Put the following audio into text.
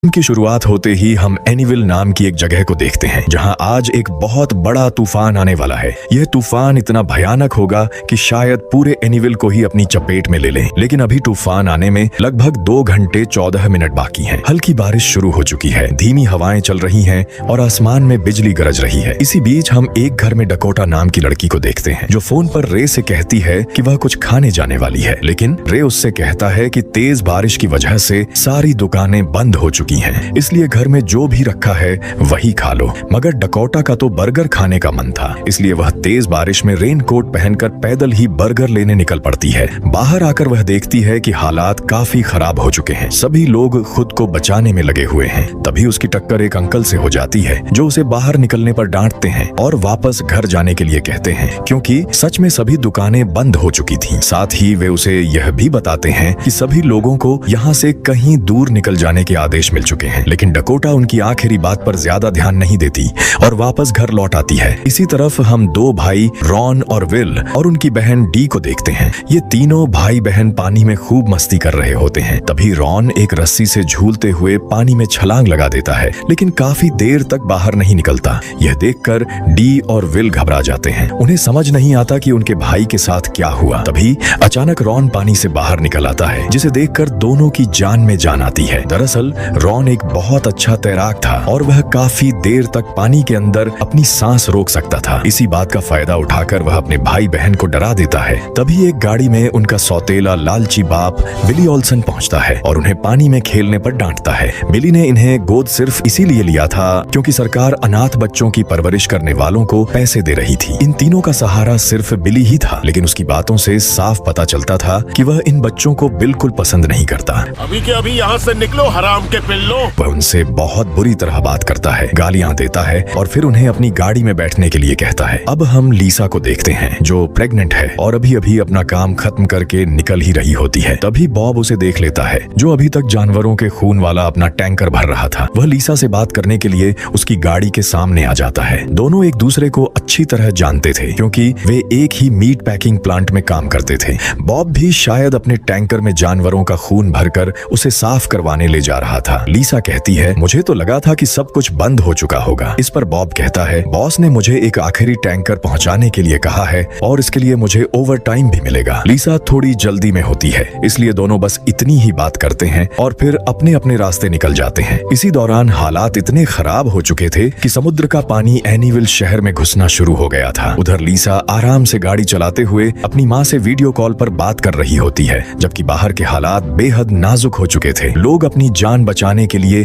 की शुरुआत होते ही हम एनीविल नाम की एक जगह को देखते हैं जहां आज एक बहुत बड़ा तूफान आने वाला है। यह तूफान इतना भयानक होगा कि शायद पूरे एनीविल को ही अपनी चपेट में ले ले। लेकिन अभी तूफान आने में लगभग 2 घंटे 14 मिनट बाकी हैं। हल्की बारिश शुरू हो चुकी है, धीमी हवाएं चल रही हैं और आसमान में बिजली गरज रही है। इसी बीच हम एक घर में डकोटा नाम की लड़की को देखते हैं जो फोन पर रे से कहती है कि वह कुछ खाने जाने वाली है। लेकिन रे उससे कहता है कि तेज बारिश की वजह से सारी दुकानें बंद हो चुकी हैं, इसलिए घर में जो भी रखा है वही खा लो। मगर डकोटा का तो बर्गर खाने का मन था, इसलिए वह तेज बारिश में रेनकोट पहनकर पैदल ही बर्गर लेने निकल पड़ती है। बाहर आकर वह देखती है कि हालात काफी खराब हो चुके हैं, सभी लोग खुद को बचाने में लगे हुए हैं। तभी उसकी टक्कर एक अंकल से हो जाती है जो उसे बाहर निकलने पर डांटते हैं और वापस घर जाने के लिए कहते हैं, क्योंकि सच में सभी दुकानें बंद हो चुकी थीं। साथ ही वे उसे यह भी बताते हैं कि सभी लोगों को यहाँ से कहीं दूर निकल जाने के आदेश मिल चुके हैं। लेकिन डकोटा उनकी आखिरी बात पर ज्यादा ध्यान नहीं देती और वापस घर लौट आती है। इसी तरफ हम 2 भाई रॉन और विल और उनकी बहन डी को देखते हैं। ये तीनों भाई बहन पानी में खूब मस्ती कर रहे होते हैं। तभी रॉन एक रस्सी से झूलते हुए पानी में छलांग लगा देता है, लेकिन काफी देर तक बाहर नहीं निकलता। यह देखकर डी और विल घबरा जाते हैं। उन्हें समझ नहीं आता कि उनके भाई के साथ क्या हुआ। तभी अचानक रॉन पानी से बाहर निकल आता है, जिसे देखकर दोनों की जान में जान आती है। दरअसल रॉन एक बहुत अच्छा तैराक था और वह काफी देर तक पानी के अंदर अपनी सांस रोक सकता था। इसी बात का फायदा उठाकर वह अपने भाई बहन को डरा देता है। तभी एक गाड़ी में उनका सौतेला लालची बाप बिली ओल्सन पहुंचता है और उन्हें पानी में खेलने पर डांटता है। बिली ने इन्हें गोद सिर्फ इसीलिए लिया था क्योंकि सरकार अनाथ बच्चों की परवरिश करने वालों को पैसे दे रही थी। इन तीनों का सहारा सिर्फ बिली ही था, लेकिन उसकी बातों से साफ पता चलता था कि वह इन बच्चों को बिल्कुल पसंद नहीं करता। अभी के अभी यहाँ से निकलो हराम के पिल्लो। वह उनसे बहुत बुरी तरह बात करता है, गालियां देता है और फिर उन्हें अपनी गाड़ी में बैठने के लिए कहता है। अब हम लीसा को देखते हैं जो प्रेग्नेंट है और अभी अभी अपना काम खत्म करके निकल ही रही होती है। तभी बॉब उसे देख लेता है जो अभी तक जानवरों के खून वाला अपना टैंकर भर रहा था। वह लीसा से बात करने के लिए उसकी गाड़ी के सामने आ जाता है। दोनों एक दूसरे को अच्छी तरह जानते थे क्योंकि वे एक ही मीट पैकिंग प्लांट में काम करते थे। बॉब भी शायद अपने टैंकर में जानवरों का खून भरकर उसे साफ करवाने ले जा रहा था। लीसा कहती है, मुझे तो लगा था कि सब कुछ बंद हो चुका होगा। इस पर बॉब कहता है, बॉस ने मुझे एक आखिरी टैंकर पहुंचाने के लिए कहा है और इसके लिए मुझे ओवर टाइम भी मिलेगा। लीसा थोड़ी जल्दी में होती है, इसलिए दोनों बस इतनी ही बात करते हैं और फिर अपने अपने रास्ते निकल जाते हैं। इसी दौरान हालात इतने खराब हो चुके थे कि समुद्र का पानी एनीविल शहर में घुसना शुरू हो गया था। उधर लीसा आराम से गाड़ी चलाते हुए अपनी माँ से वीडियो कॉल पर बात कर रही होती है, जबकि बाहर के हालात बेहद नाजुक हो चुके थे। लोग अपनी जान बचाने के लिए